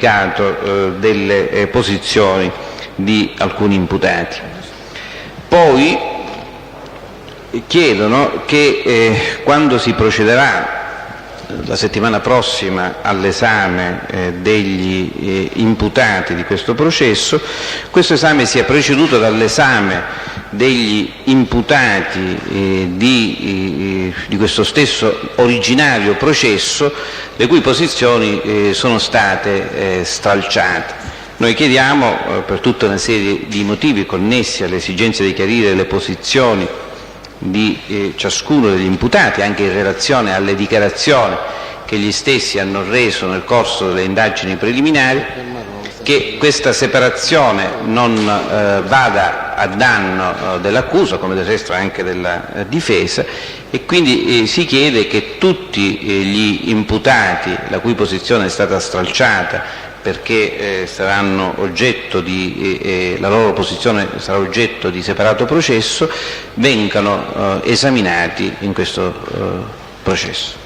verificato delle posizioni di alcuni imputati. Poi chiedono che quando si procederà la settimana prossima all'esame degli imputati di questo processo, questo esame sia preceduto dall'esame degli imputati di questo stesso originario processo, le cui posizioni sono state stralciate. Noi chiediamo, per tutta una serie di motivi connessi all'esigenza di chiarire le posizioni di ciascuno degli imputati, anche in relazione alle dichiarazioni che gli stessi hanno reso nel corso delle indagini preliminari, che questa separazione non vada a danno dell'accusa, come del resto anche della difesa, e quindi si chiede che tutti gli imputati la cui posizione è stata stralciata perché saranno oggetto la loro posizione sarà oggetto di separato processo, vengano esaminati in questo processo.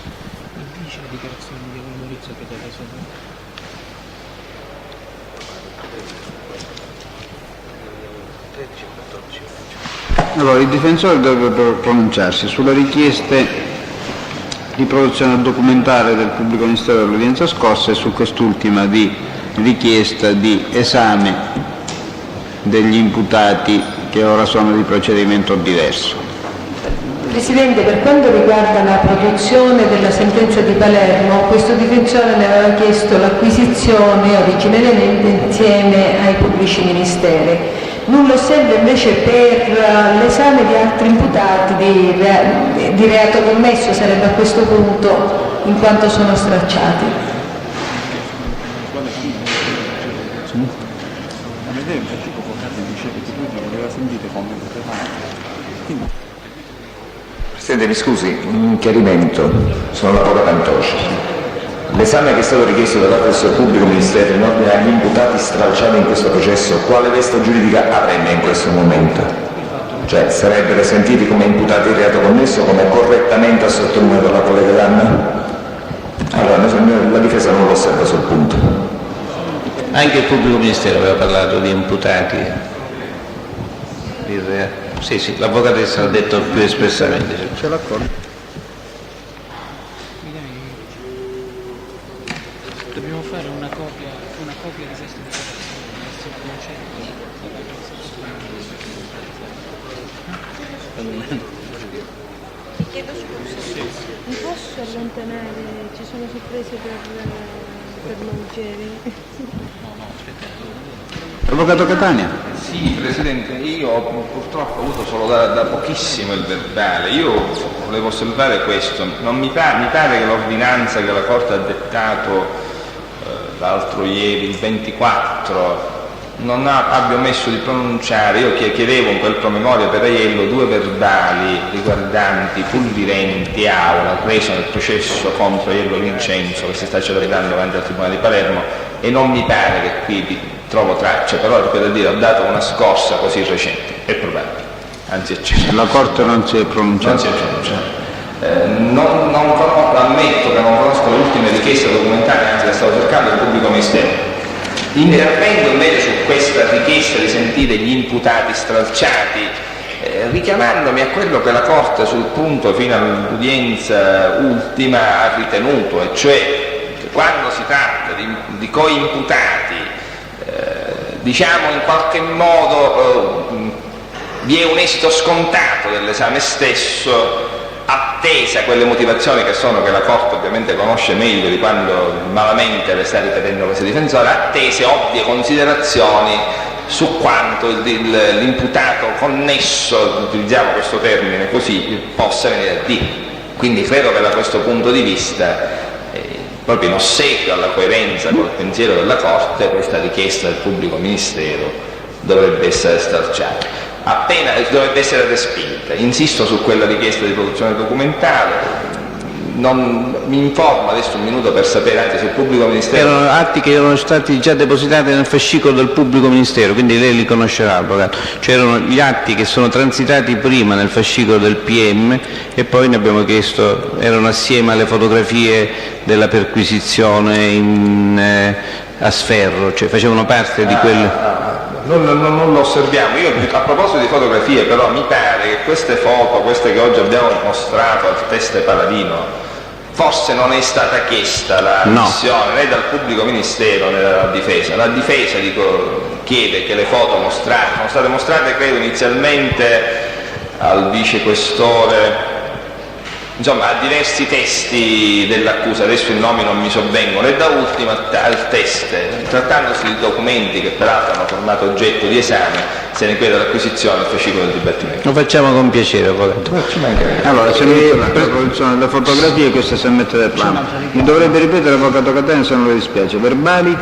Allora, il difensore deve pronunciarsi sulle richieste di produzione documentale del pubblico ministero dell'udienza scorsa e su quest'ultima di richiesta di esame degli imputati che ora sono di procedimento diverso. Presidente, per quanto riguarda la produzione della sentenza di Palermo, questo difensore ne aveva chiesto l'acquisizione originariamente insieme ai pubblici ministeri. Nulla osserva invece per l'esame di altri imputati di reato commesso, sarebbe a questo punto, in quanto sono stralciati. Presidente, mi scusi, un chiarimento, sono l'avvocato Antoci. L'esame che è stato richiesto da parte del pubblico ministero in ordine agli imputati stralciati in questo processo, quale veste giuridica avrebbe in questo momento? Cioè, sarebbero sentiti come imputati di reato commesso, come correttamente ha sottolineato la collega Danna? Allora, la difesa non lo osserva sul punto. Anche il pubblico ministero aveva parlato di imputati di reato. Sì, l'avvocatessa l'ha detto più espressamente. C'è l'accordo? Dobbiamo fare una copia di questa Ti chiedo scusa, mi posso allontanare? Ci sono sorprese per Malgeri? No, aspetta. Avvocato Catania. Sì, Presidente, io purtroppo ho avuto solo da pochissimo il verbale. Io volevo osservare questo. Mi pare che l'ordinanza che la Corte ha dettato l'altro ieri, il 24, non abbia omesso di pronunciare. Io chiedevo in quel promemoria per Aiello 2 verbali riguardanti Pulvirenti Aula, preso nel processo contro Aiello Vincenzo che si sta celebrando davanti al Tribunale di Palermo, e non mi pare che qui trovo tracce, però ripeto a dire, ho dato una scorsa così recente, è probabile, anzi eccezionale. La Corte non si è pronunciata. Non si è pronunciata. Ammetto che non conosco le ultime richieste documentali, anzi le stavo cercando il pubblico ministero. Intervengo invece su questa richiesta di sentire gli imputati stralciati, richiamandomi a quello che la Corte sul punto fino all'udienza ultima ha ritenuto, e cioè che quando si tratta di coimputati, diciamo in qualche modo vi è un esito scontato dell'esame stesso, attesa quelle motivazioni che la Corte ovviamente conosce meglio di quando malamente le sta ripetendo questo difensore, attese ovvie considerazioni su quanto l'imputato connesso, utilizziamo questo termine così, possa venire a dire. Quindi credo che da questo punto di vista, proprio in ossequio alla coerenza col pensiero della Corte, questa richiesta del pubblico ministero dovrebbe essere stralciata. Appena dovrebbe essere respinta. Insisto su quella richiesta di produzione documentale. Mi informo adesso un minuto per sapere anche se il pubblico ministero. Erano atti che erano stati già depositati nel fascicolo del pubblico ministero, quindi lei li conoscerà, avvocato. C'erano gli atti che sono transitati prima nel fascicolo del PM e poi ne abbiamo chiesto, erano assieme alle fotografie della perquisizione a sferro, cioè facevano parte di quel... Non lo osserviamo. Io a proposito di fotografie, però mi pare che queste foto, queste che oggi abbiamo mostrato al Teste Paladino, forse non è stata chiesta la missione né dal pubblico ministero né dalla difesa. La difesa chiede che le foto mostrate, sono state mostrate credo inizialmente al vicequestore, insomma a diversi testi dell'accusa, adesso i nomi non mi sovvengono, e da ultimo al Teste, trattandosi di documenti che peraltro hanno formato oggetto di esame, se ne chiede l'acquisizione al fascicolo del dibattimento. Lo facciamo con piacere, Avvocato. Allora, se mette la produzione delle fotografie, questa si mette del ramo. Mi dovrebbe ripetere l'Avvocato Catania se non le dispiace. Verbali?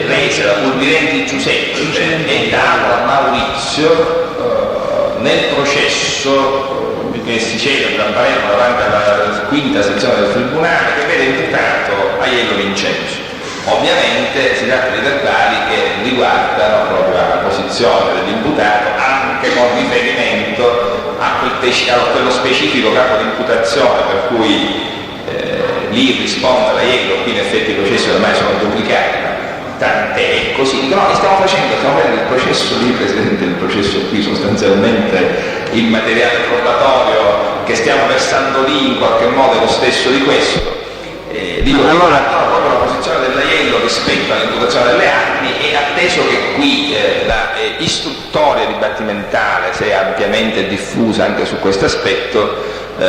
Rese da Pulvirenti Giuseppe e da Maurizio nel processo che si celebra a Palermo davanti alla quinta sezione del Tribunale, che vede imputato Aiello Vincenzo. Ovviamente si tratta di verbali che riguardano proprio la posizione dell'imputato anche con riferimento a quello specifico capo di imputazione per cui lì risponde Aiello. Qui in effetti i processi ormai sono duplicati, tant'è così. Dico, no, stiamo facendo il processo lì, Presidente, il processo qui sostanzialmente il materiale probatorio che stiamo versando lì in qualche modo è lo stesso di questo. Allora, proprio la posizione dell'Aiello rispetto all'imputazione delle armi, e atteso che qui la istruttoria dibattimentale si è ampiamente diffusa anche su questo aspetto,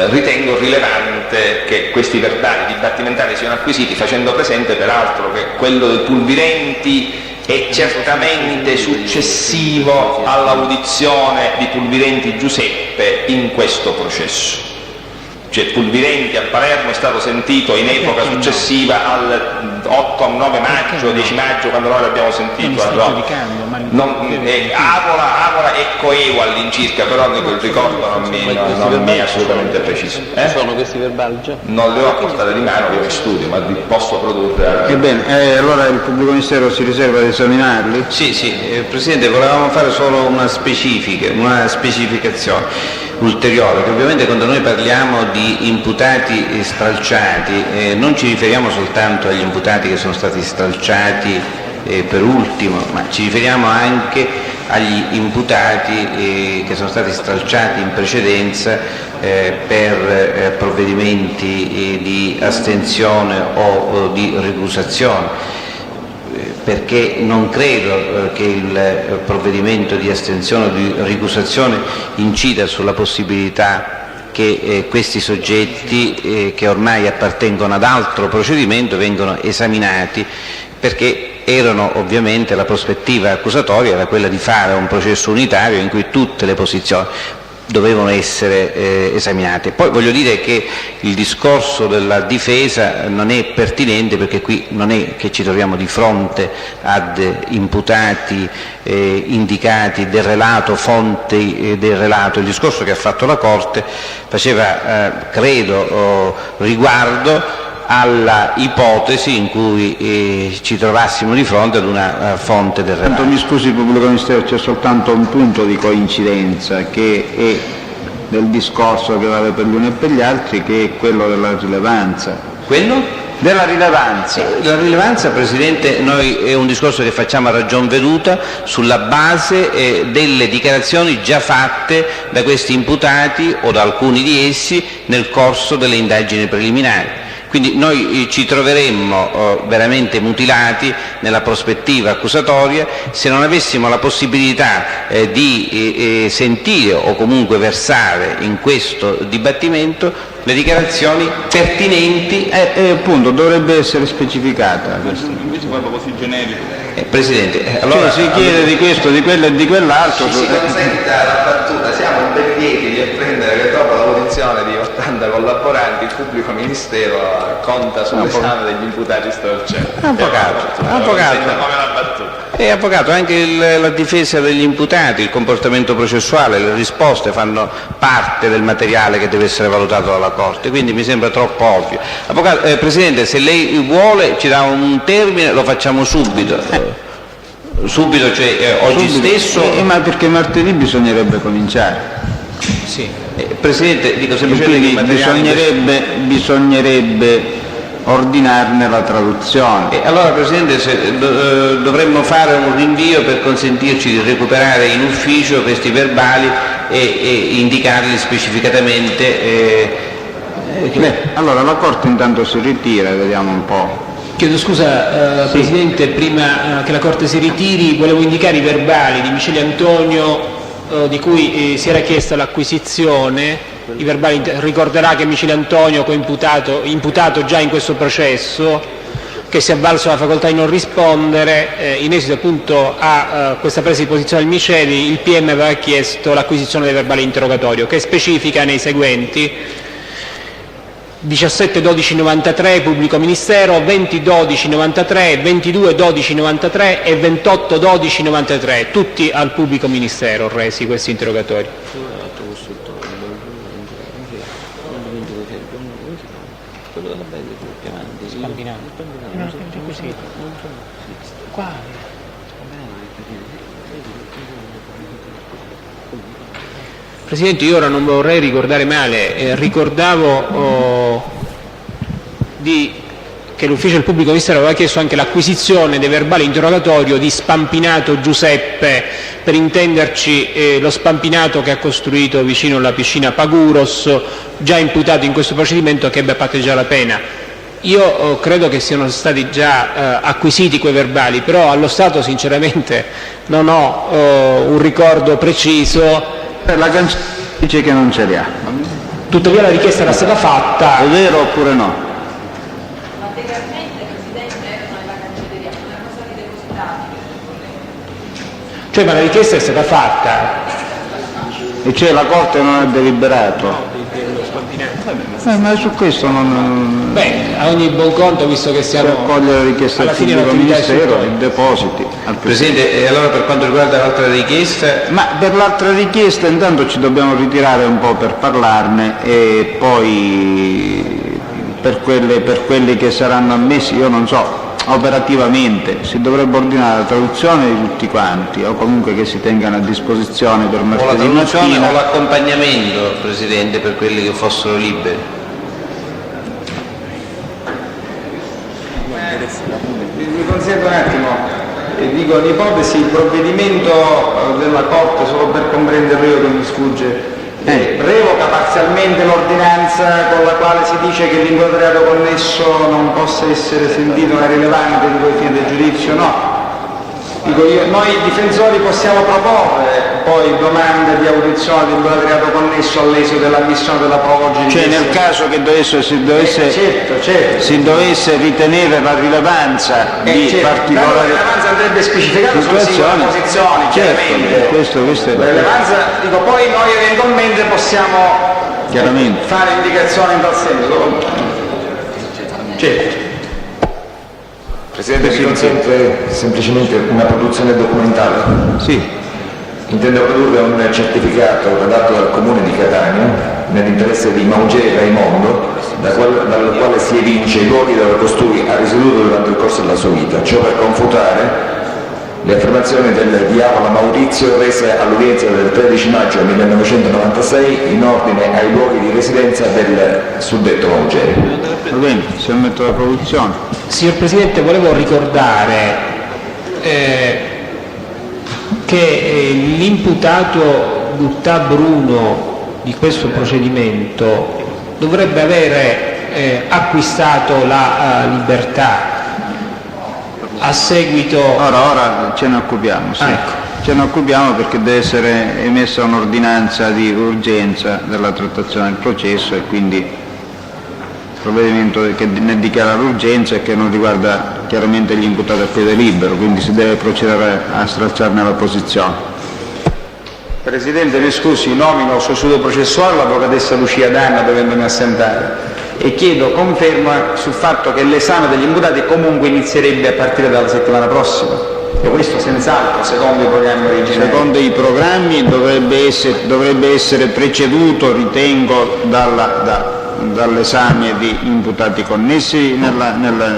ritengo rilevante che questi verbali dibattimentali siano acquisiti, facendo presente peraltro che quello del Pulvirenti è certamente successivo all'audizione di Pulvirenti Giuseppe in questo processo. Cioè Pulvirenti a Palermo è stato sentito in epoca successiva al 8-9 maggio, 10 maggio, quando noi l'abbiamo sentito. Avola è coevo all'incirca, però il ricordo non mi è assolutamente preciso. Sono questi verbali già? Non li ho a portata di mano, li ho in studio, ma li posso produrre. Ebbene, allora il pubblico ministero si riserva di esaminarli? Sì, Presidente, volevamo fare solo una specificazione ulteriore, che ovviamente quando noi parliamo di imputati stralciati non ci riferiamo soltanto agli imputati che sono stati stralciati per ultimo, ma ci riferiamo anche agli imputati che sono stati stralciati in precedenza per provvedimenti di astensione o di recusazione, perché non credo che il provvedimento di astensione o di ricusazione incida sulla possibilità che questi soggetti che ormai appartengono ad altro procedimento vengano esaminati, perché erano ovviamente, la prospettiva accusatoria era quella di fare un processo unitario in cui tutte le posizioni dovevano essere esaminate. Poi voglio dire che il discorso della difesa non è pertinente, perché qui non è che ci troviamo di fronte ad imputati indicati del relato, fonti del relato. Il discorso che ha fatto la Corte faceva, credo, riguardo alla ipotesi in cui ci trovassimo di fronte ad una fonte del relato. Mi scusi il pubblico ministero, c'è soltanto un punto di coincidenza che è del discorso che vale per gli uni e per gli altri, che è quello della rilevanza. Quello? Della rilevanza. La rilevanza, Presidente, noi è un discorso che facciamo a ragion veduta sulla base delle dichiarazioni già fatte da questi imputati o da alcuni di essi nel corso delle indagini preliminari. Quindi noi ci troveremmo veramente mutilati nella prospettiva accusatoria se non avessimo la possibilità di sentire o comunque versare in questo dibattimento le dichiarazioni pertinenti. Appunto, dovrebbe essere specificata questa. Invece parlo così generico. Presidente, allora si chiede di questo, di quello e di quell'altro. Si consenta la battuta, siamo ben lieti di apprendere che dopo l'audizione di 80 collaboranti il pubblico ministero conta sull'esame degli imputati stralciati. Avvocato, anche la difesa degli imputati, il comportamento processuale, le risposte fanno parte del materiale che deve essere valutato dalla Corte, quindi mi sembra troppo ovvio. Presidente, se lei vuole ci dà un termine, lo facciamo subito. Subito, cioè oggi stesso. Ma perché martedì bisognerebbe cominciare. Sì. Presidente, dico semplicemente bisognerebbe ordinarne la traduzione. Allora, Presidente, dovremmo fare un rinvio per consentirci di recuperare in ufficio questi verbali e indicarli specificatamente. Allora la Corte intanto si ritira e vediamo un po'. Chiedo scusa, Presidente, prima che la Corte si ritiri volevo indicare i verbali di Miceli Antonio di cui si era chiesta l'acquisizione. I verbali, ricorderà che Miceli Antonio, imputato già in questo processo, che si è avvalso la facoltà di non rispondere, in esito appunto a questa presa di posizione del Miceli, il PM aveva chiesto l'acquisizione dei verbali di interrogatorio, che specifica nei seguenti: 17-12-93 Pubblico Ministero, 20-12-93, 22-12-93 e 28-12-93, tutti al Pubblico Ministero resi questi interrogatori. Presidente, io ora non vorrei ricordare male, ricordavo che l'ufficio del pubblico ministero aveva chiesto anche l'acquisizione dei verbali interrogatorio di Spampinato Giuseppe, per intenderci lo Spampinato che ha costruito vicino alla piscina Paguros, già imputato in questo procedimento, che ebbe a patteggiare la pena. Io credo che siano stati già acquisiti quei verbali, però allo Stato sinceramente non ho un ricordo preciso. La canzone dice che non ce li ha. Tuttavia la richiesta era stata fatta. È vero oppure no? Materialmente, Presidente, erano nella cancelleria, non erano stati depositati. Cioè, ma la richiesta è stata fatta. E cioè la Corte non ha deliberato? Ma su questo non... Beh, a ogni buon conto, visto che siamo... Per accogliere la richiesta del pubblico ministero, i depositi. Presidente, e allora per quanto riguarda l'altra richiesta? Ma per l'altra richiesta intanto ci dobbiamo ritirare un po' per parlarne, e poi per quelli che saranno ammessi, io non so, operativamente si dovrebbe ordinare la traduzione di tutti quanti, o comunque che si tengano a disposizione per martedì mattina. O l'accompagnamento, Presidente, per quelli che fossero liberi. Mi consente un attimo, dico l'ipotesi, il provvedimento della Corte, solo per comprenderlo io che mi sfugge, revoca parzialmente l'ordinanza con la quale si dice che l'imputato reato connesso non possa essere sentito a rilevante di quei fini del giudizio, no. Dico io, noi difensori possiamo proporre poi domande di audizione di imputato reato connesso all'esito dell'ammissione della prova oggi. Cioè nel caso che si dovesse ritenere la rilevanza di particolari... La rilevanza andrebbe specificata sulle singole posizioni, chiaramente. Questo è la rilevanza, dico, poi noi eventualmente possiamo fare indicazioni in tal senso. Certo. Presidente, mi consente semplicemente una produzione documentale? Sì. Intendo produrre un certificato redatto dal Comune di Catania nell'interesse di Maugé Raimondo, dal quale si evince i luoghi dove costui ha risieduto durante il corso della sua vita, ciò per confutare le affermazioni del Diavola Maurizio rese all'udienza del 13 maggio 1996 in ordine ai luoghi di residenza del suddetto Maugé. Va bene, si ammette la produzione. Signor Presidente, volevo ricordare che l'imputato Gutta Bruno di questo procedimento dovrebbe avere acquistato la libertà a seguito... Ora ce ne occupiamo, sì. Ecco. Ce ne occupiamo perché deve essere emessa un'ordinanza di urgenza della trattazione del processo, e quindi il provvedimento che ne dichiara l'urgenza e che non riguarda chiaramente gli imputati a piede libero, quindi si deve procedere a stralciarne la posizione. Presidente, mi scusi, nomino sostituto processuale l'avvocatessa Lucia Danna, dovendomi assentare, e chiedo conferma sul fatto che l'esame degli imputati comunque inizierebbe a partire dalla settimana prossima. E questo senz'altro, secondo i programmi originali. Secondo i programmi dovrebbe essere preceduto, ritengo, dall'esame di imputati connessi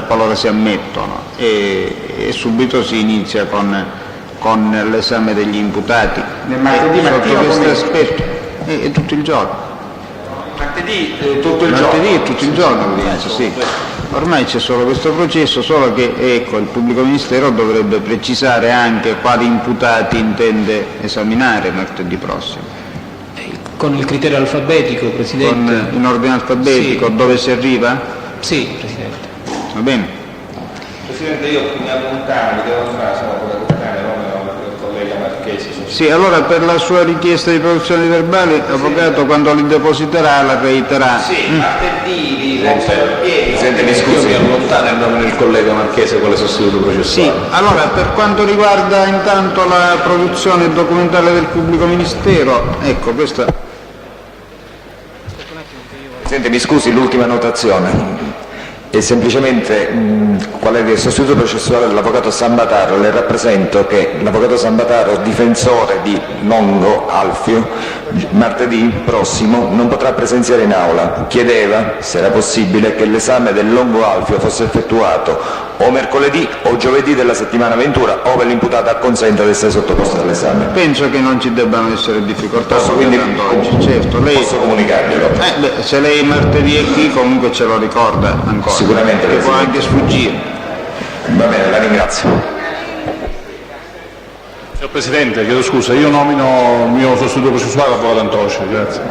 qualora si ammettono, e subito si inizia con l'esame degli imputati. Nel martedì mattina sotto questo aspetto è tutto il giorno. Martedì tutto il giorno. Martedì è tutto il giorno l'udienza, sì. ormai c'è solo questo processo, solo che ecco, il pubblico ministero dovrebbe precisare anche quali imputati intende esaminare martedì prossimo. Con il criterio alfabetico, Presidente. In ordine alfabetico, sì. Dove si arriva? Sì, Presidente. Va bene. Presidente, io mi allontano, devo entrare, sono con il collega Marchesi. Sì, allora per la sua richiesta di produzione di verbali, l'avvocato quando li depositerà la reiterà. Sì, martedì, Presidente, mi scusi, mi allontano in nome del collega Marchese quale sostituto processuale. Sì, allora per quanto riguarda intanto la produzione documentale del pubblico ministero, ecco questa. Presidente, mi scusi, l'ultima notazione. E semplicemente qual è il sostituto processuale dell'avvocato Sambataro? Le rappresento che l'avvocato Sambataro, difensore di Longo Alfio, martedì prossimo non potrà presenziare in aula. Chiedeva, se era possibile, che l'esame del Longo Alfio fosse effettuato o mercoledì o giovedì della settimana ventura, ove l'imputato acconsenta ad essere sottoposto all'esame. Penso che non ci debbano essere difficoltà. Posso quindi oggi, certo. Lei, posso comunicarglielo? se lei martedì è qui comunque ce lo ricorda ancora. Sicuramente, che può anche sfuggire. Va bene, la ringrazio. Signor Presidente, chiedo scusa, io nomino il mio sostituto processuale, l'avvocato Antosci, grazie.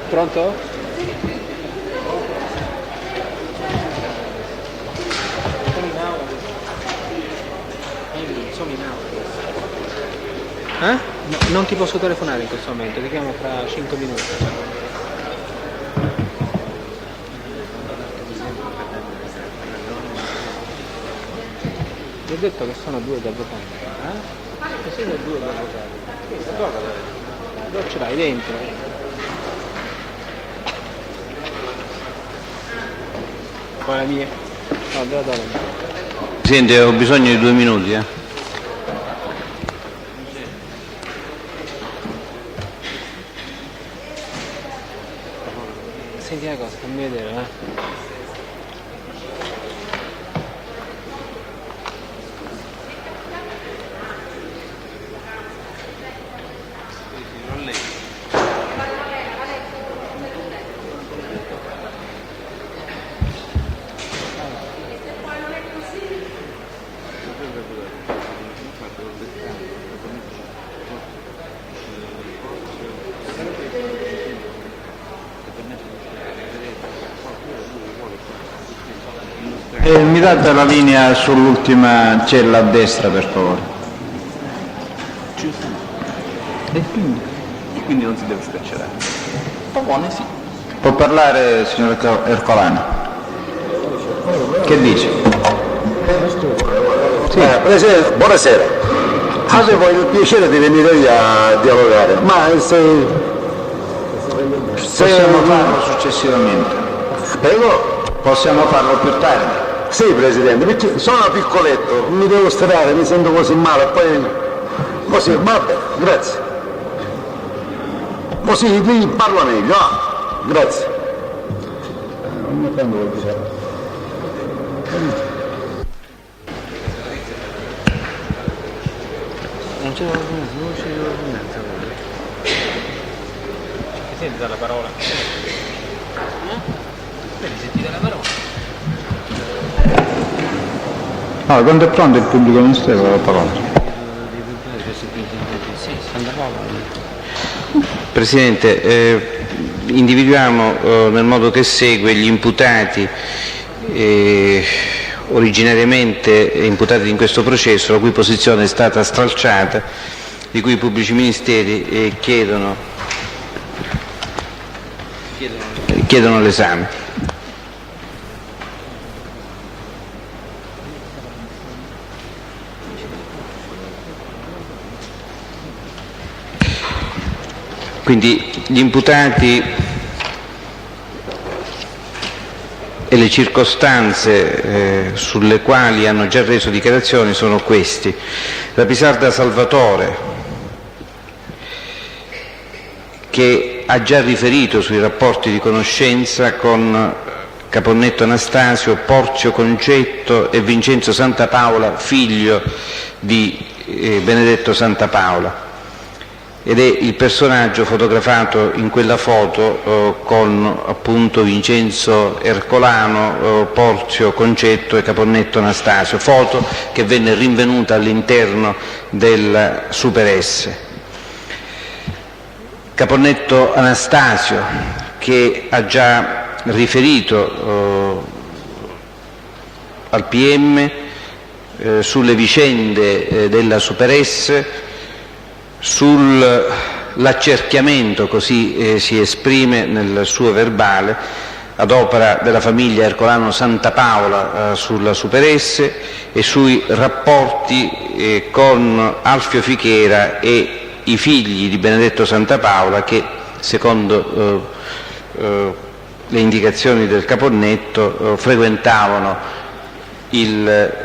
Pronto? Sono in aula. No, non ti posso telefonare in questo momento, ti chiamo fra 5 minuti. Ti ho detto che sono due di avvocati. Che sono due di avvocati. Dove ce l'hai dentro? Qual è la mia? No, dove la do? Presidente, ho bisogno di 2 minuti. Senti una cosa, fammi vedere, Mi date la linea sull'ultima cella a destra, per favore. E quindi non si deve scarcerare. Buone, sì. Può parlare, signor Ercolano? Che dice? Sì. Presidente, buonasera. Avevo il piacere di venire a dialogare, ma se possiamo farlo successivamente. Prego? Possiamo farlo più tardi. Sì, Presidente, perché sono piccoletto, mi devo stirare, mi sento così male, poi così, vabbè, grazie. Così lì parla meglio, grazie. Non c'è l'ordinanza. Che senti dalla parola? Sentite la parola? No, quando è pronto il pubblico ministero la parola. Presidente, individuiamo nel modo che segue gli imputati originariamente imputati in questo processo, la cui posizione è stata stralciata, di cui i pubblici ministeri chiedono l'esame. Quindi gli imputati e le circostanze sulle quali hanno già reso dichiarazioni sono questi. La Pisarda Salvatore, che ha già riferito sui rapporti di conoscenza con Caponnetto Anastasio, Porzio Concetto e Vincenzo Santapaola, figlio di Benedetto Santapaola, ed è il personaggio fotografato in quella foto con appunto Vincenzo Ercolano, Porzio Concetto e Caponnetto Anastasio, foto che venne rinvenuta all'interno del Super S. Caponnetto Anastasio, che ha già riferito al PM sulle vicende della Super S, sull'accerchiamento, così si esprime nel suo verbale, ad opera della famiglia Ercolano Santapaola sulla Super S e sui rapporti con Alfio Fichera e i figli di Benedetto Santapaola che, secondo le indicazioni del Caponnetto, frequentavano il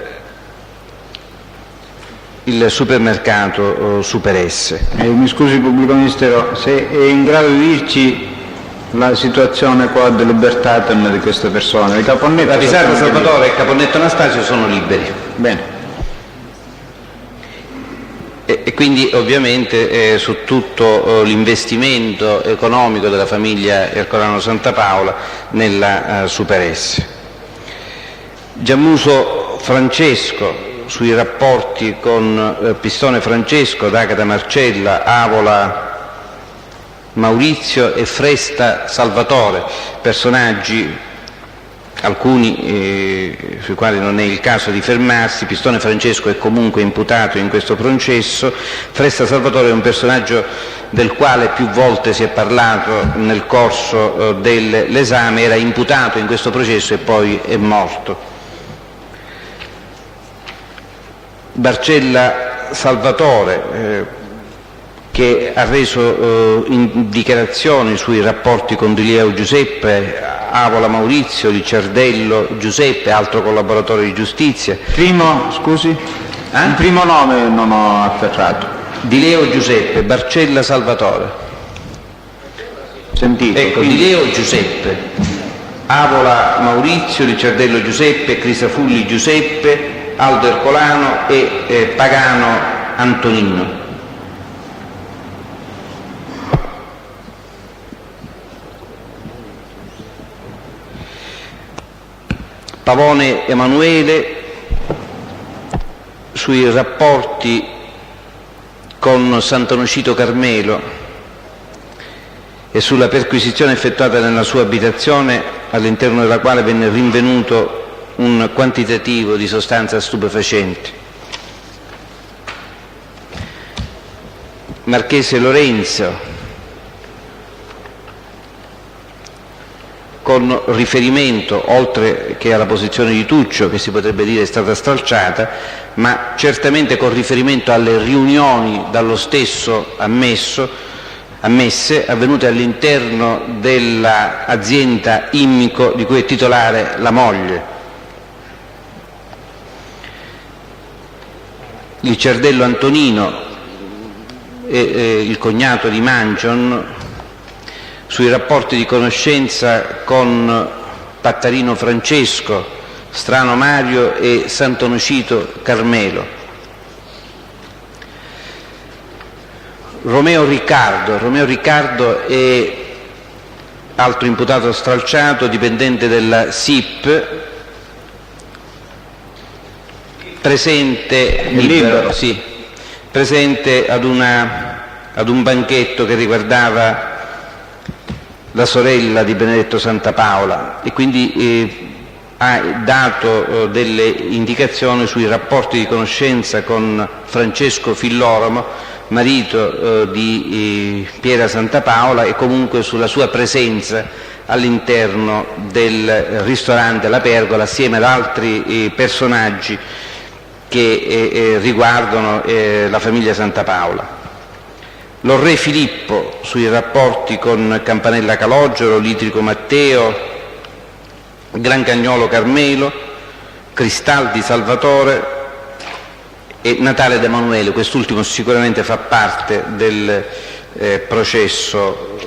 supermercato Super S. Mi scusi pubblico ministero, se è in grado di dirci la situazione qua delle libertatem di queste persone. Il Caponnetto, Ravvisata Salvatore e Caponnetto Anastasio sono liberi. Bene. E quindi ovviamente su tutto l'investimento economico della famiglia Ercolano Santapaola nella Super S. Giammuso Francesco sui rapporti con Pistone Francesco, D'Agata Marcella, Avola Maurizio e Fresta Salvatore, personaggi alcuni sui quali non è il caso di fermarsi. Pistone Francesco è comunque imputato in questo processo, Fresta Salvatore è un personaggio del quale più volte si è parlato nel corso dell'esame, era imputato in questo processo e poi è morto. Barcella Salvatore, che ha reso dichiarazioni sui rapporti con Di Leo Giuseppe, Avola Maurizio, Licciardello Giuseppe, altro collaboratore di giustizia. Il primo nome non ho afferrato. Di Leo Giuseppe, Barcella Salvatore. Sentite. Ecco, Di Leo Giuseppe, Avola Maurizio, Licciardello Giuseppe, Crisafulli Giuseppe, Aldo Ercolano e Pagano Antonino. Pavone Emanuele sui rapporti con Sant'Onofrio Carmelo e sulla perquisizione effettuata nella sua abitazione, all'interno della quale venne rinvenuto un quantitativo di sostanza stupefacente. Marchese Lorenzo, con riferimento, oltre che alla posizione di Tuccio, che si potrebbe dire è stata stralciata, ma certamente con riferimento alle riunioni dallo stesso ammesse, avvenute all'interno dell'azienda Immico di cui è titolare la moglie. Licciardello Antonino, il cognato di Mangion, sui rapporti di conoscenza con Pattarino Francesco, Strano Mario e Sant'Onofrio Carmelo. Romeo Riccardo è altro imputato stralciato, dipendente della SIP, presente ad un banchetto che riguardava la sorella di Benedetto Santapaola e quindi ha dato delle indicazioni sui rapporti di conoscenza con Francesco Filloromo, marito di Piera Santapaola, e comunque sulla sua presenza all'interno del ristorante La Pergola assieme ad altri personaggi che riguardano la famiglia Santapaola. Lo re Filippo sui rapporti con Campanella Calogero, Litrico Matteo, Grancagnolo Carmelo, Cristaldi Salvatore e Natale d'Emanuele. Quest'ultimo sicuramente fa parte del processo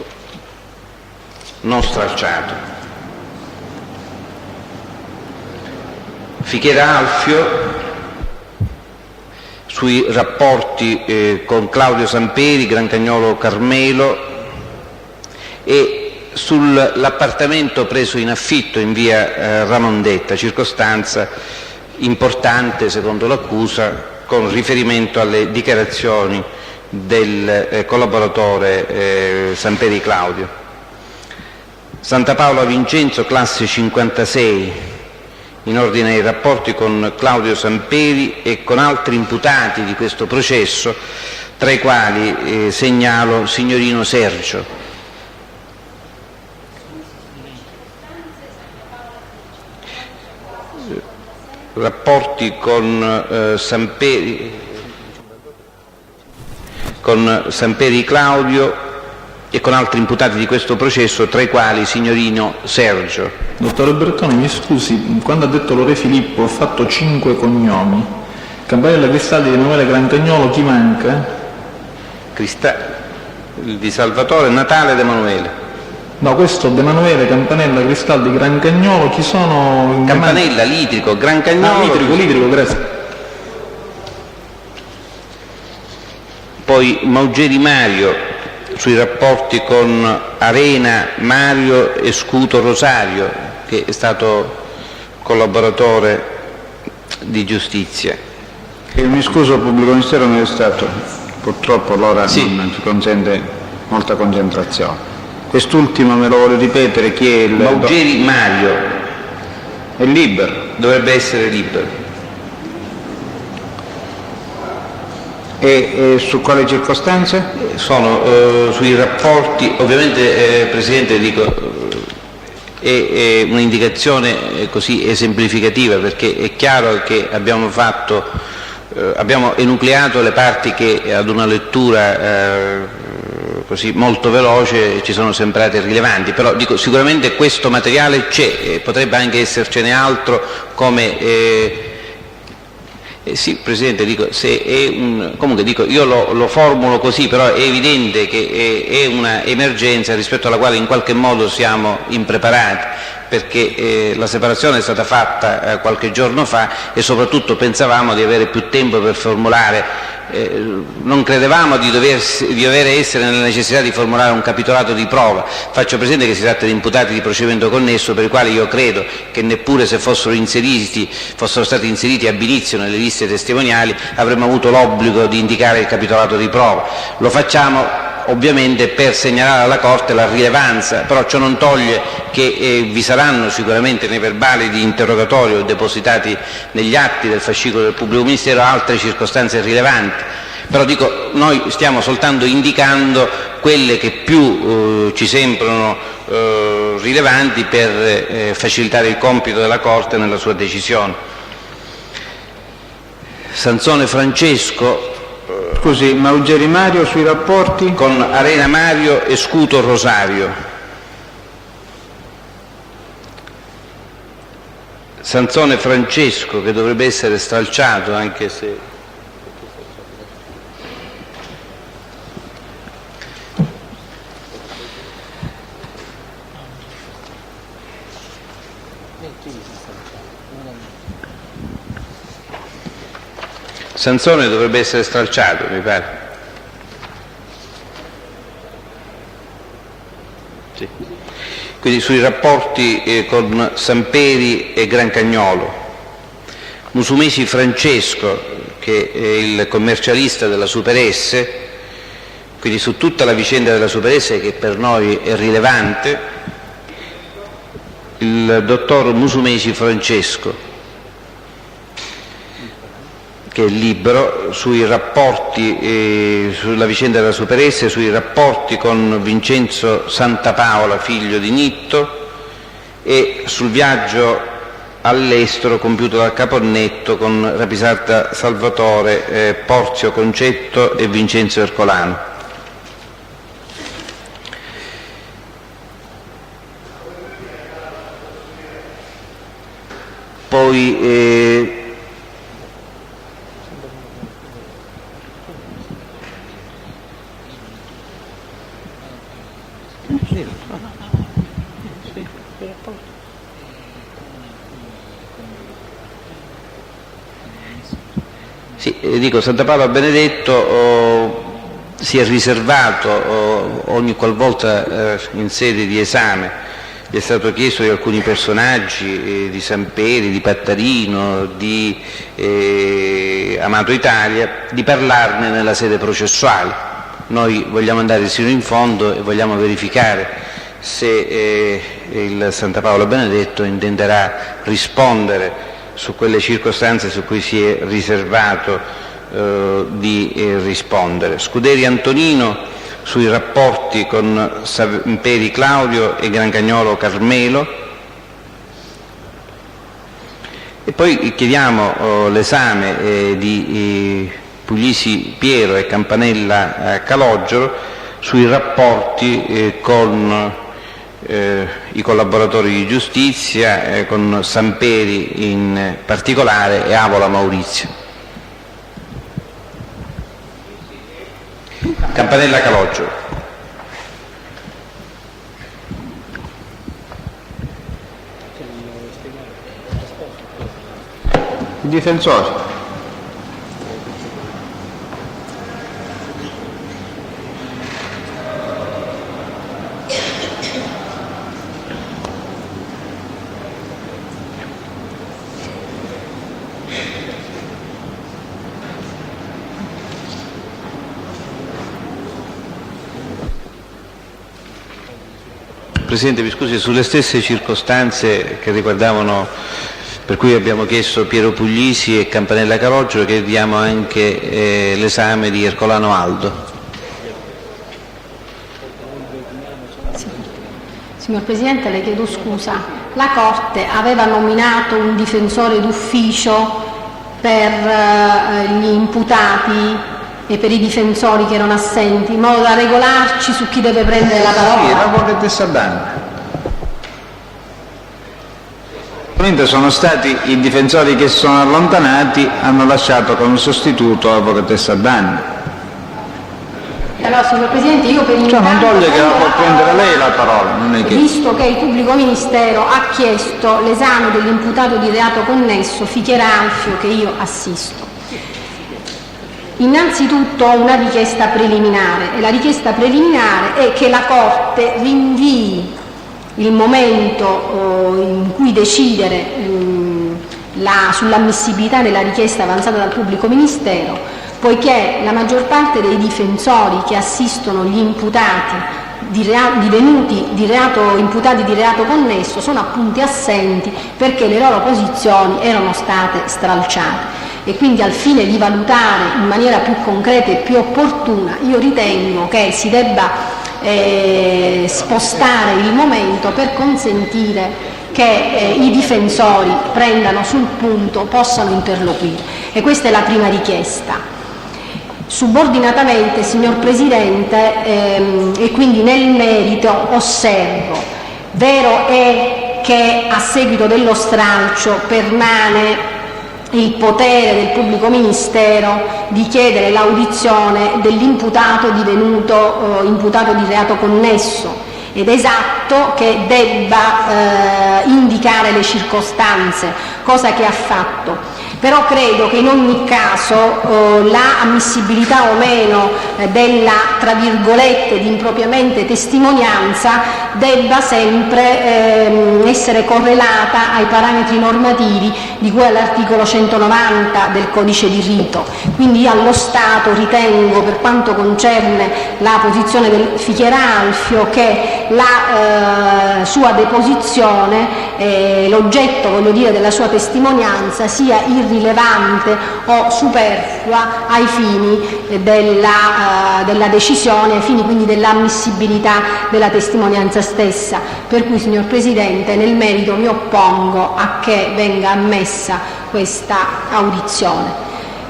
non stralciato. Fichera Alfio sui rapporti con Claudio Samperi, Grancagnolo Carmelo e sull'appartamento preso in affitto in via Ramondetta, circostanza importante secondo l'accusa con riferimento alle dichiarazioni del collaboratore Samperi Claudio. Santa Paola Vincenzo, classe 56, in ordine ai rapporti con Claudio Samperi e con altri imputati di questo processo, tra i quali segnalo signorino Sergio. Rapporti con Samperi Claudio e con altri imputati di questo processo, tra i quali signorino Sergio. Dottore Bertone, mi scusi, quando ha detto Lore Filippo ha fatto 5 cognomi. Campanella Cristaldi di Emanuele Grancagnolo, chi manca? Di Salvatore Natale D'Emanuele. No, questo D'Emanuele, Campanella, Cristaldi, Grancagnolo, chi sono? Campanella, Litrico, Grancagnolo. Litrico, grazie. Poi Maugeri Mario, sui rapporti con Arena Mario e Scuto Rosario, che è stato collaboratore di giustizia. Mi scuso, il pubblico ministero non è stato, purtroppo l'ora non ci consente molta concentrazione. Quest'ultimo me lo vuole ripetere, chi è il... Maugeri Mario. È libero? Dovrebbe essere libero. E su quali circostanze? Sono sui rapporti, ovviamente Presidente dico, è un'indicazione così esemplificativa, perché è chiaro che abbiamo enucleato le parti che ad una lettura così molto veloce ci sono sembrate rilevanti, però dico, sicuramente questo materiale c'è, potrebbe anche essercene altro come... sì, Presidente, dico, se è comunque dico, io lo formulo così, però è evidente che è una emergenza rispetto alla quale in qualche modo siamo impreparati, perché la separazione è stata fatta qualche giorno fa e soprattutto pensavamo di avere più tempo per formulare, non credevamo di dover essere nella necessità di formulare un capitolato di prova. Faccio presente che si tratta di imputati di procedimento connesso per i quali io credo che neppure se fossero stati inseriti ab initio nelle liste testimoniali avremmo avuto l'obbligo di indicare il capitolato di prova. Lo facciamo ovviamente per segnalare alla Corte la rilevanza, però ciò non toglie che vi saranno sicuramente nei verbali di interrogatorio depositati negli atti del fascicolo del pubblico ministero altre circostanze rilevanti, però dico, noi stiamo soltanto indicando quelle che più ci sembrano rilevanti per facilitare il compito della Corte nella sua decisione. Sansone Francesco. Scusi, Maugeri Mario sui rapporti? Con Arena Mario e Scuto Rosario. Sansone Francesco, che dovrebbe essere stralciato anche se... Sansone dovrebbe essere stralciato, mi pare. Sì. Quindi sui rapporti con Samperi e Grancagnolo. Musumeci Francesco, che è il commercialista della Super S, quindi su tutta la vicenda della Super S che per noi è rilevante, il dottor Musumeci Francesco, che è libero, sui rapporti, sulla vicenda della Super S, sui rapporti con Vincenzo Santapaola, figlio di Nitto, e sul viaggio all'estero compiuto dal Caponnetto con Rapisarda Salvatore, Porzio Concetto e Vincenzo Ercolano. Poi Sì, dico, Santa Paola Benedetto si è riservato ogni qualvolta in sede di esame gli è stato chiesto di alcuni personaggi, di Samperi, di Pattarino, di Amato Italia, di parlarne nella sede processuale. Noi vogliamo andare sino in fondo e vogliamo verificare se il Santa Paola Benedetto intenderà rispondere su quelle circostanze su cui si è riservato di rispondere. Scuderi Antonino sui rapporti con Samperi Claudio e Grancagnolo Carmelo, e poi chiediamo l'esame di Puglisi Piero e Campanella Calogero sui rapporti con i collaboratori di giustizia, con Samperi in particolare e Avola Maurizio. Campanella Calogero. Il difensore. Presidente, mi scusi, sulle stesse circostanze che riguardavano, per cui abbiamo chiesto Piero Puglisi e Campanella Calogero, chiediamo anche l'esame di Ercolano Aldo. Sì. Signor Presidente, le chiedo scusa. La Corte aveva nominato un difensore d'ufficio per gli imputati e per i difensori che erano assenti, in modo da regolarci su chi deve prendere la parola. Sì, l'avvocatessa Danna. Sono stati i difensori che sono allontanati, hanno lasciato come sostituto l'avvocatessa Danna. Allora, signor Presidente, io per non toglie che la può prendere lei la parola, non è che... Visto che il pubblico ministero ha chiesto l'esame dell'imputato di reato connesso Fichiera Alfio, che io assisto. Innanzitutto ho una richiesta preliminare, e la richiesta preliminare è che la Corte rinvii il momento in cui decidere sull'ammissibilità della richiesta avanzata dal pubblico ministero, poiché la maggior parte dei difensori che assistono gli imputati divenuti imputati di reato connesso sono appunto assenti perché le loro posizioni erano state stralciate. E quindi, al fine di valutare in maniera più concreta e più opportuna, io ritengo che si debba spostare il momento per consentire che i difensori prendano sul punto, possano interloquire. E questa è la prima richiesta. Subordinatamente, signor Presidente, e quindi nel merito osservo, vero è che a seguito dello stralcio permane il potere del pubblico ministero di chiedere l'audizione dell'imputato divenuto imputato di reato connesso, ed è esatto che debba indicare le circostanze, cosa che ha fatto. Però credo che in ogni caso la ammissibilità o meno della, tra virgolette, di impropriamente testimonianza debba sempre essere correlata ai parametri normativi di cui all'articolo 190 del Codice di Rito. Quindi allo Stato ritengo, per quanto concerne la posizione del Fichiera Alfio, che la sua deposizione, l'oggetto, voglio dire, della sua testimonianza sia irrilevante o superflua ai fini della decisione, ai fini quindi dell'ammissibilità della testimonianza stessa. Per cui, signor Presidente, nel merito mi oppongo a che venga ammessa questa audizione.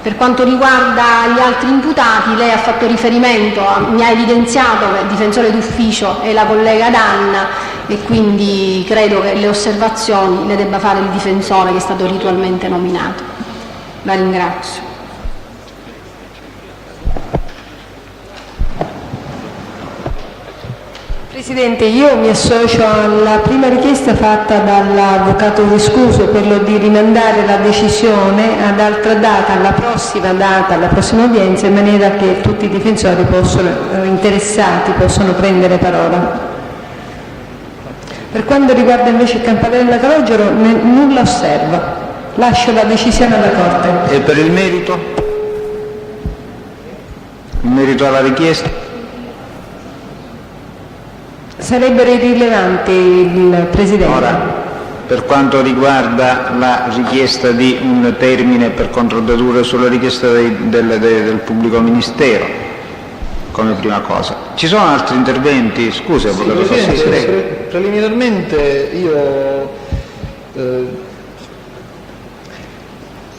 Per quanto riguarda gli altri imputati, lei ha fatto riferimento, mi ha evidenziato che il difensore d'ufficio è la collega Danna, e quindi credo che le osservazioni le debba fare il difensore che è stato ritualmente nominato. La ringrazio. Presidente, io mi associo alla prima richiesta fatta dall'avvocato Viscuso, quello di rimandare la decisione ad altra data, alla prossima udienza, in maniera che tutti i difensori interessati possono prendere parola. Per quanto riguarda invece il campanello Calogero, nulla osservo. Lascio la decisione alla Corte. E per il merito? Il merito alla richiesta? Sarebbero irrilevanti, il Presidente. Ora, per quanto riguarda la richiesta di un termine per controdedurre sulla richiesta del pubblico ministero, come prima cosa. Ci sono altri interventi? Scusi, Avvocato Fossi, prego. Preliminarmente io,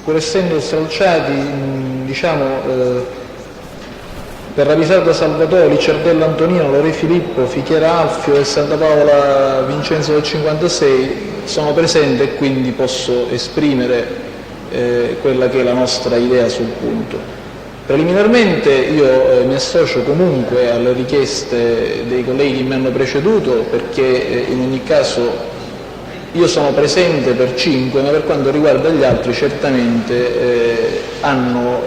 pur essendo stralciati, per Rapisarda Salvatore, Cerdella Antonino, Lore Filippo, Fichiera Alfio e Santa Paola Vincenzo del 56, sono presente e quindi posso esprimere quella che è la nostra idea sul punto. Preliminarmente io mi associo comunque alle richieste dei colleghi che mi hanno preceduto, perché in ogni caso io sono presente per 5, ma per quanto riguarda gli altri certamente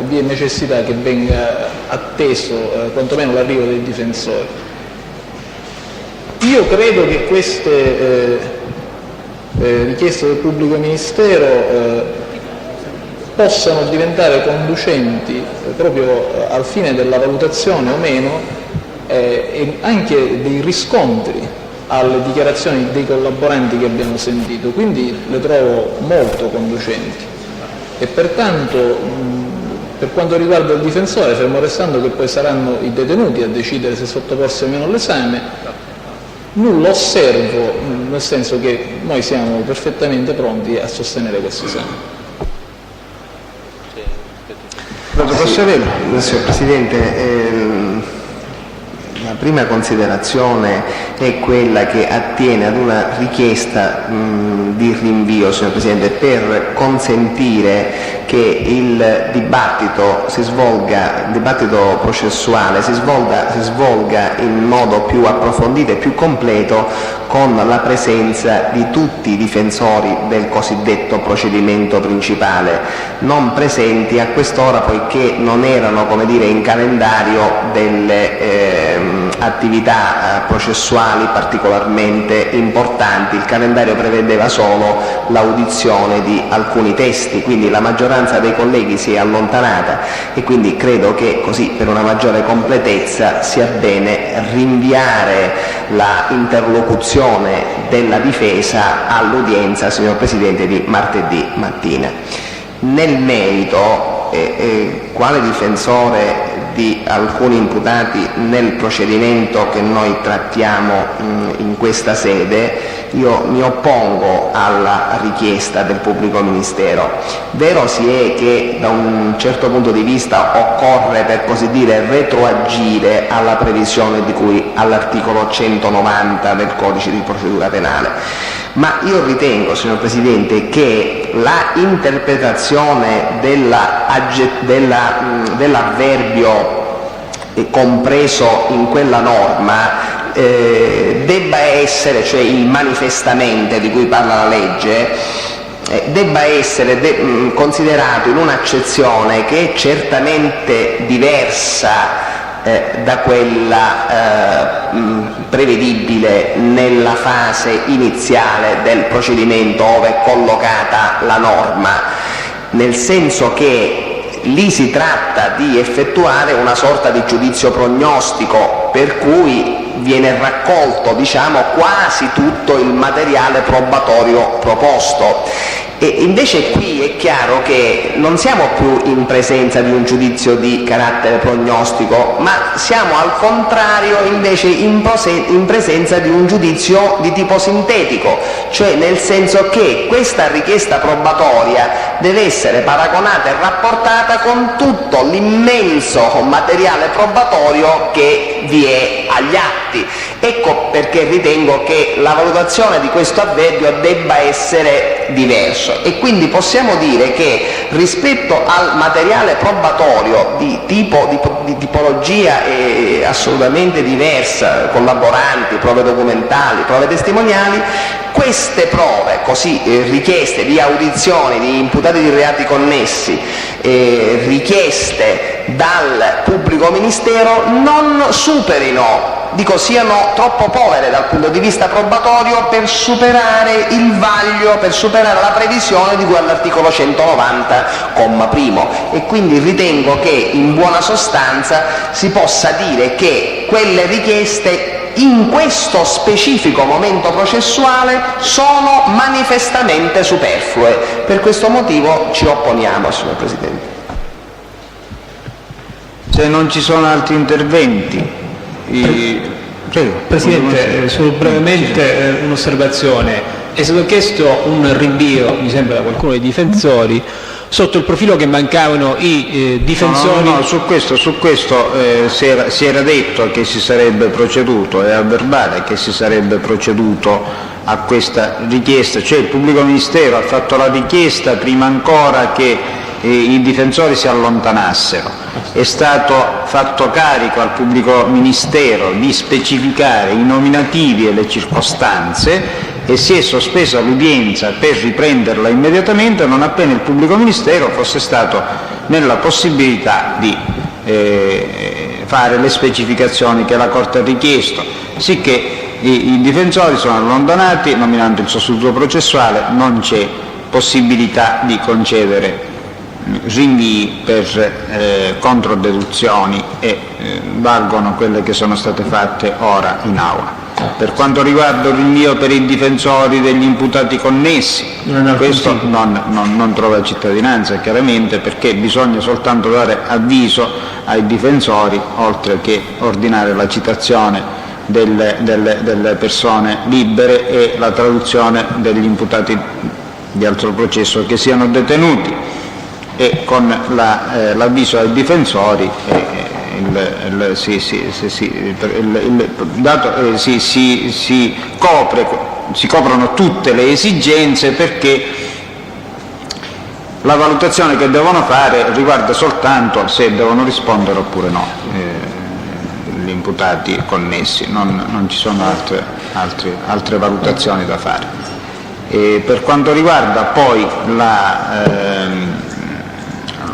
vi è necessità che venga atteso quantomeno l'arrivo dei difensori. Io credo che queste richieste del pubblico ministero possano diventare conducenti proprio al fine della valutazione o meno e anche dei riscontri alle dichiarazioni dei collaboranti che abbiamo sentito, quindi le trovo molto conducenti e pertanto per quanto riguarda il difensore, fermo restando che poi saranno i detenuti a decidere se sottoporsi o meno all'esame, nulla osservo, nel senso che noi siamo perfettamente pronti a sostenere questo esame. Signor Presidente, la prima considerazione è quella che attiene ad una richiesta di rinvio, signor Presidente, per consentire che il dibattito processuale si svolga in modo più approfondito e più completo con la presenza di tutti i difensori del cosiddetto procedimento principale, non presenti a quest'ora poiché non erano, come dire, in calendario delle attività processuali particolarmente importanti. Il calendario prevedeva solo l'audizione di alcuni testi, quindi la maggioranza dei colleghi si è allontanata e quindi credo che così, per una maggiore completezza, sia bene rinviare la interlocuzione della difesa all'udienza, signor Presidente, di martedì mattina. Nel merito, quale difensore di alcuni imputati nel procedimento che noi trattiamo in questa sede, io mi oppongo alla richiesta del pubblico ministero. Vero si è che da un certo punto di vista occorre, per così dire, retroagire alla previsione di cui all'articolo 190 del Codice di procedura penale, ma io ritengo, signor Presidente, che la interpretazione dell'avverbio compreso in quella norma debba essere, cioè il manifestamente di cui parla la legge, debba essere considerato in un'accezione che è certamente diversa da quella prevedibile nella fase iniziale del procedimento ove è collocata la norma, nel senso che lì si tratta di effettuare una sorta di giudizio prognostico per cui viene raccolto, diciamo, quasi tutto il materiale probatorio proposto. E invece qui è chiaro che non siamo più in presenza di un giudizio di carattere prognostico, ma siamo al contrario invece in presenza di un giudizio di tipo sintetico, cioè nel senso che questa richiesta probatoria deve essere paragonata e rapportata con tutto l'immenso materiale probatorio che vi è agli atti. Ecco perché ritengo che la valutazione di questo avverbio debba essere diversa. E quindi possiamo dire che rispetto al materiale probatorio di tipologia assolutamente diversa, collaboranti, prove documentali, prove testimoniali, queste prove così richieste di audizioni di imputati di reati connessi richieste dal pubblico ministero non superino, siano troppo povere dal punto di vista probatorio per superare il vaglio, per superare la previsione di cui all'articolo 190, comma primo, e quindi ritengo che in buona sostanza si possa dire che quelle richieste in questo specifico momento processuale sono manifestamente superflue. Per questo motivo ci opponiamo, signor Presidente. Se non ci sono altri interventi, prego. Presidente, solo brevemente un'osservazione. È stato chiesto un rinvio, mi sembra, da qualcuno dei difensori, sotto il profilo che mancavano i difensori. No, su questo si era detto che si sarebbe proceduto, è a verbale che si sarebbe proceduto a questa richiesta, cioè il pubblico ministero ha fatto la richiesta prima ancora che i difensori si allontanassero. È stato fatto carico al pubblico ministero di specificare i nominativi e le circostanze e si è sospesa l'udienza per riprenderla immediatamente non appena il pubblico ministero fosse stato nella possibilità di fare le specificazioni che la Corte ha richiesto, sicché i difensori sono allontanati nominando il sostituto processuale, non c'è possibilità di concedere rinvii per controdeduzioni e valgono quelle che sono state fatte ora in aula. Per quanto riguarda il rinvio per i difensori degli imputati connessi, questo non trova cittadinanza chiaramente, perché bisogna soltanto dare avviso ai difensori, oltre che ordinare la citazione delle persone libere e la traduzione degli imputati di altro processo che siano detenuti, e con l'avviso ai difensori si coprono tutte le esigenze, perché la valutazione che devono fare riguarda soltanto se devono rispondere oppure no gli imputati connessi, non ci sono altre valutazioni da fare. E per quanto riguarda poi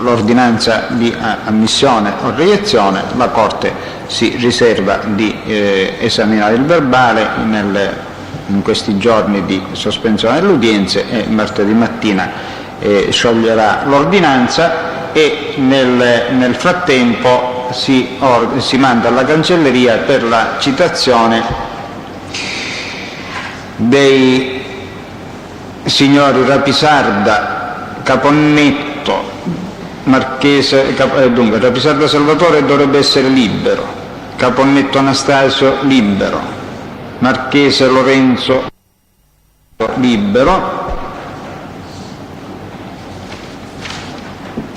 l'ordinanza di ammissione o reiezione, la Corte si riserva di esaminare il verbale in questi giorni di sospensione delle udienze e martedì mattina scioglierà l'ordinanza e nel frattempo si manda alla cancelleria per la citazione dei signori Rapisarda, Caponnetto, Marchese, dunque Rapisarda Salvatore dovrebbe essere libero, Caponnetto Anastasio libero, Marchese Lorenzo libero,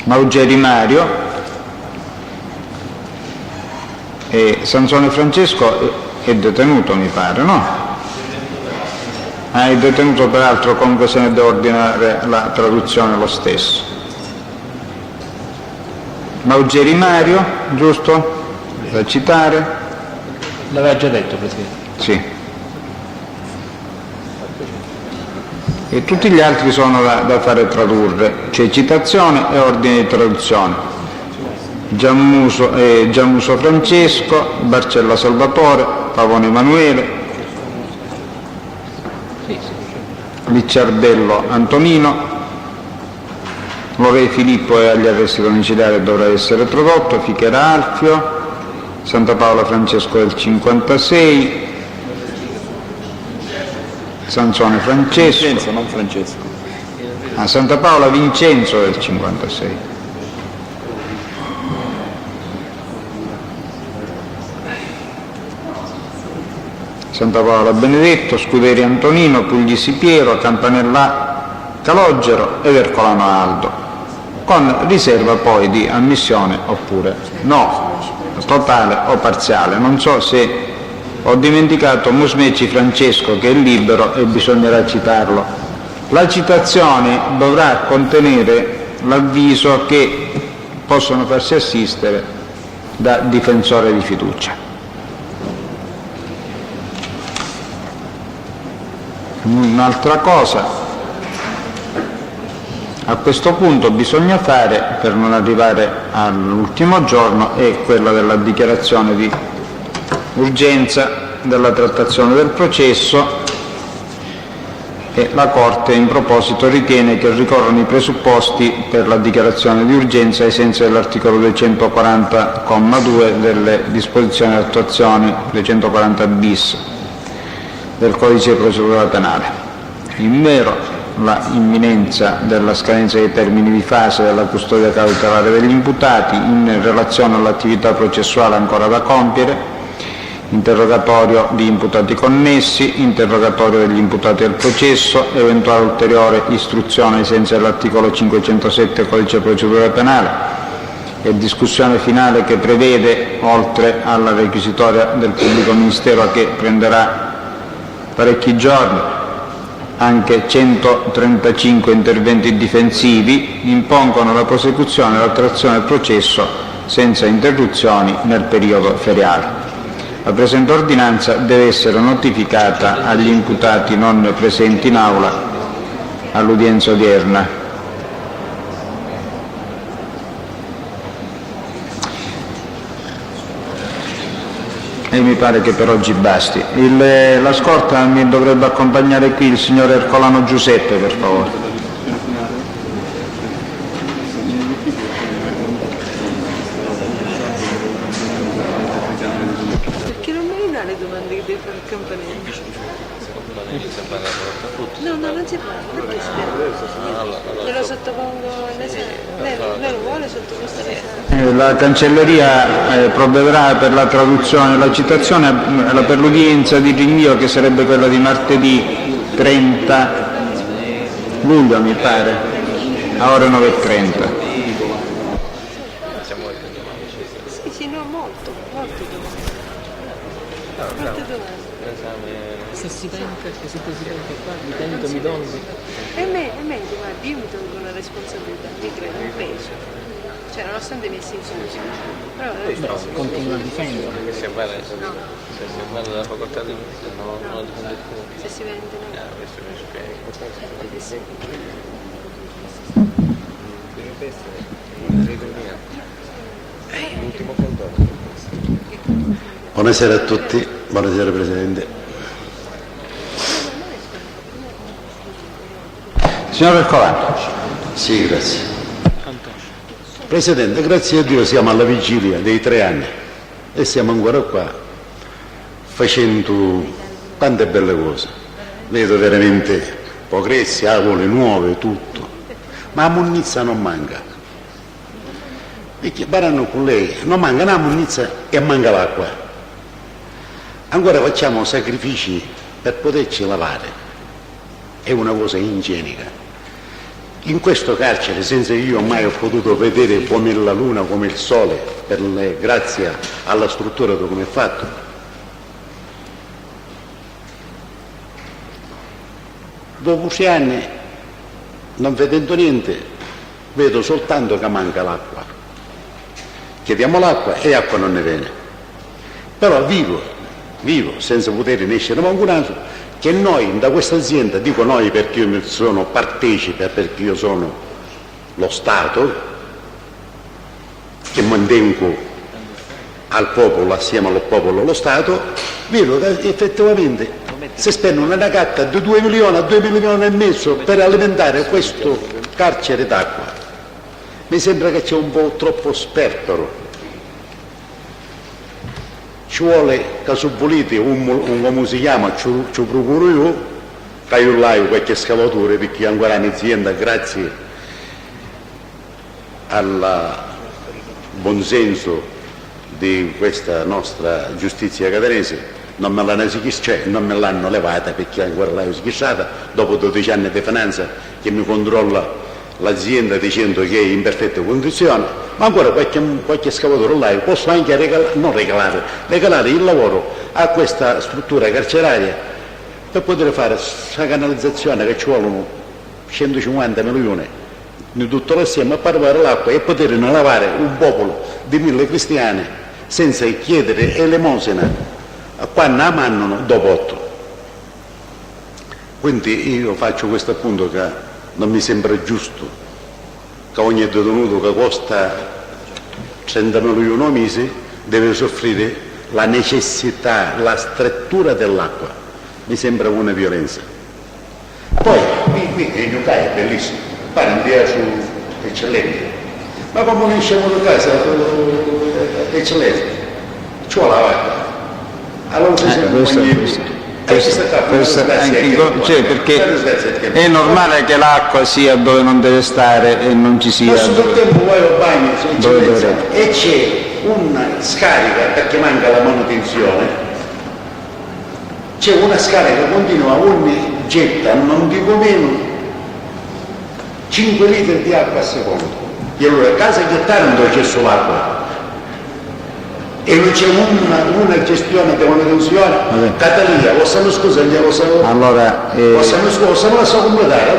Maugeri Mario e Sansone Francesco è detenuto, mi pare, no? È detenuto, peraltro comunque se ne deve ordinare la traduzione lo stesso. Maugeri Mario, giusto? Da citare? L'aveva già detto, Presidente. Sì. E tutti gli altri sono da fare tradurre, c'è citazione e ordine di traduzione. Giammuso Francesco, Barcella Salvatore, Pavone Emanuele, Licciardello Antonino, Lorei Filippo è agli arresti domiciliari e dovrà essere tradotto, Fichera Alfio, Santa Paola Francesco del 56, Sansone Francesco, Vincenzo, non Francesco. Santa Paola Vincenzo del 56. Santa Paola Benedetto, Scuderi Antonino, Puglisi Piero, Campanella Calogero ed Ercolano Aldo, con riserva poi di ammissione oppure no, totale o parziale. Non so se ho dimenticato Musmeci Francesco, che è libero e bisognerà citarlo. La citazione dovrà contenere l'avviso che possono farsi assistere da difensore di fiducia. Un'altra cosa a questo punto bisogna fare, per non arrivare all'ultimo giorno, è quella della dichiarazione di urgenza della trattazione del processo, e la Corte in proposito ritiene che ricorrono i presupposti per la dichiarazione di urgenza ai sensi dell'articolo 240,2 delle disposizioni di attuazione 240 bis del Codice di procedura penale. Invero, la imminenza della scadenza dei termini di fase della custodia cautelare degli imputati in relazione all'attività processuale ancora da compiere, interrogatorio di imputati connessi, interrogatorio degli imputati al processo, eventuale ulteriore istruzione ai sensi dell'articolo 507 Codice di procedura penale e discussione finale che prevede, oltre alla requisitoria del pubblico ministero che prenderà parecchi giorni, anche 135 interventi difensivi, impongono la prosecuzione e la trattazione del processo senza interruzioni nel periodo feriale. La presente ordinanza deve essere notificata agli imputati non presenti in aula all'udienza odierna. E mi pare che per oggi basti. La scorta mi dovrebbe accompagnare qui il signor Ercolano Giuseppe, per favore. Perché non mi dà le domande che deve fare il campanello? No, non si parla, perché si deve? Me lo sottopongo all'esame. Lei lo vuole sottoposto all'esame? La cancelleria provvederà per la traduzione e la citazione per l'udienza di rinvio, che sarebbe quella di martedì 30 luglio, mi pare, a ore 9:30. Sì, no, molte domande. Molte domande. Se si pensa che se Presidente qua mi tento, mi dono. E me, guardi, io mi tolgo una responsabilità, mi credo, un peso. Cioè, nonostante mi sia insulto. Però continua a difendere. Se vale la facoltà di non lo difende più. Se si vende, no. Questo mi spiega. L'ultimo condono. Buonasera a tutti, buonasera Presidente. Signor Ercolano. Sì, grazie. Presidente, grazie a Dio siamo alla vigilia dei 3 anni e siamo ancora qua facendo tante belle cose. Vedo veramente progressi, avole nuove, tutto. Ma la munnizia non manca. Perché parlando con lei, non manca la munnizia e manca l'acqua. Ancora facciamo sacrifici per poterci lavare. È una cosa igienica. In questo carcere, senza che io mai ho potuto vedere come la luna, come il sole, grazie alla struttura di come è fatto, dopo 6 anni, non vedendo niente, vedo soltanto che manca l'acqua. Chiediamo l'acqua e acqua non ne viene. Però vivo, senza poter ne escere manco un altro, che noi da questa azienda, dico noi perché io sono partecipe, perché io sono lo Stato che mantengo al popolo, assieme al popolo lo Stato, vedo che effettivamente si spende una ragatta di 2 milioni a 2 milioni e mezzo per alimentare questo carcere d'acqua. Mi sembra che c'è un po' troppo sperpero. Ci vuole, che se volete, come si chiama, ci procuro io, che io là qualche scavatore, perché ancora in azienda, grazie al buonsenso di questa nostra giustizia catanese, non me l'hanno levata perché ancora l'ho schissata, dopo 12 anni di finanza che mi controlla l'azienda dicendo che è in perfette condizioni, ma ancora qualche scavatore là posso anche regalare il lavoro a questa struttura carceraria per poter fare questa canalizzazione che ci vogliono 150 milioni di tutto l'assieme a parlare l'acqua e poter lavare un popolo di 1000 cristiani senza chiedere elemosina quando la mandano dopo 8. Quindi io faccio questo appunto che non mi sembra giusto che ogni detenuto che costa 30 milioni al mese deve soffrire la necessità, la strettura dell'acqua. Mi sembra una violenza. Poi qui educare è bellissimo, fare un dia su eccellente, ma come non usciamo da casa eccellente, ci vuole l'acqua. Allora perché è normale che l'acqua sia dove non deve stare e non ci sia. Ma tutto il tempo vai al bagno e c'è una scarica, perché manca la manutenzione, c'è una scarica continua, ogni getta, non dico meno, 5 litri di acqua a secondo. E allora a casa gettare dove c'è solo acqua. E non c'è una gestione di manutenzione, Catalina, possiamo scusare, allora, possiamo lasciare completare,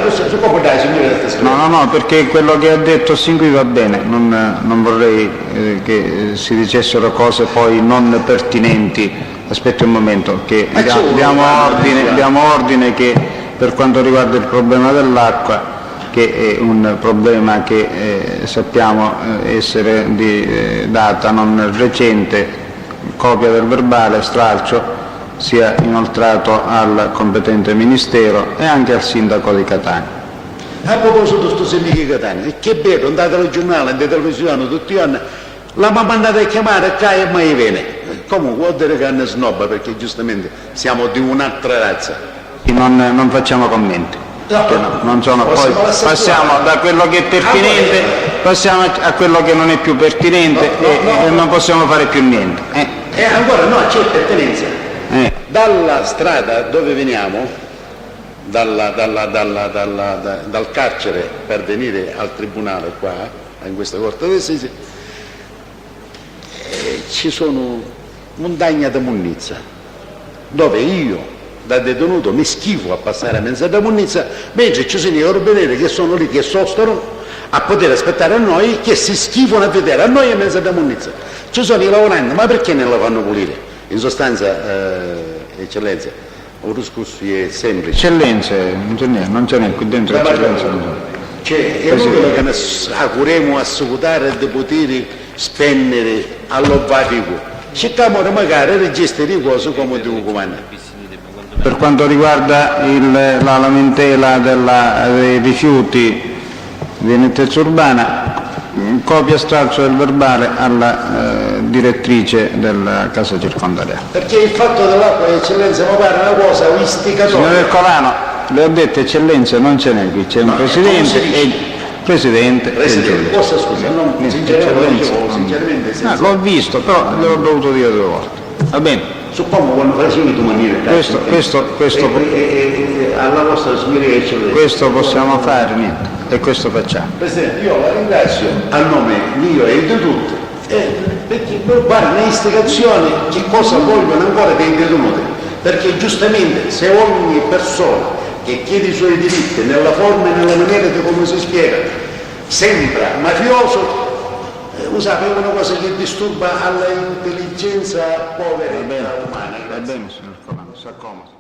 no, perché quello che ha detto sin qui va bene, non vorrei che si dicessero cose poi non pertinenti. Aspetti un momento, che diamo ordine che per quanto riguarda il problema dell'acqua, che è un problema che sappiamo essere di data non recente, copia del verbale, stralcio, sia inoltrato al competente Ministero e anche al Sindaco di Catania. A proposito di questo sindaco di Catania, che bello, andate al giornale, andate alla televisione, tutti gli anni, la mamma andata a chiamare qua e mai viene. Comunque vuol dire che è una snobba, perché giustamente siamo di un'altra razza. Non facciamo commenti. Non sono, poi passiamo da quello che è pertinente, passiamo a quello che non è più pertinente e non possiamo fare più niente. E ancora no, c'è pertinenza. Dalla strada dove veniamo, dal carcere per venire al tribunale qua, in questa Corte d'Assise, ci sono montagne di munnizza, dove io da detenuto mi schifo a passare a mezzo da munnizza, mentre ci sono i carabinieri che sono lì, che sostano a poter aspettare a noi, che si schifano a vedere a noi a mezzo da munnizza. Ci sono i lavoranti, ma perché non la fanno pulire? In sostanza, eccellenza, un discorso è semplice. Eccellenza, non c'è niente qui dentro, eccellenza. Cioè, è inutile che ne auguriamo a salutare di poter spendere all'ovatico. Cerchiamo magari registri di cose come dico comanda. Per quanto riguarda la lamentela dei rifiuti di nettezza urbana, copia stralcio del verbale alla direttrice della casa circondariale. Perché il fatto dell'acqua, eccellenza, mi pare una cosa istigatoria. Signor Ercolano, le ho detto eccellenza, non c'è neanche qui, c'è un presidente e Presidente, posso scusare, sinceramente l'ho visto, però l'ho dovuto dire 2 volte. Va bene. Suppongo quando facevi tu maniera alla vostra signoria eccellenza. Questo possiamo fare, niente, e questo facciamo. Presidente, io la ringrazio a nome mio e di tutti, perché guarda, le istigazioni che cosa vogliono ancora dei detenuti, perché giustamente se ogni persona che chiede i suoi diritti nella forma e nella maniera di come si spiega sembra mafioso, è una cosa che disturba all'intelligenza povera e umana. Va bene, signor Colano, si accomodi.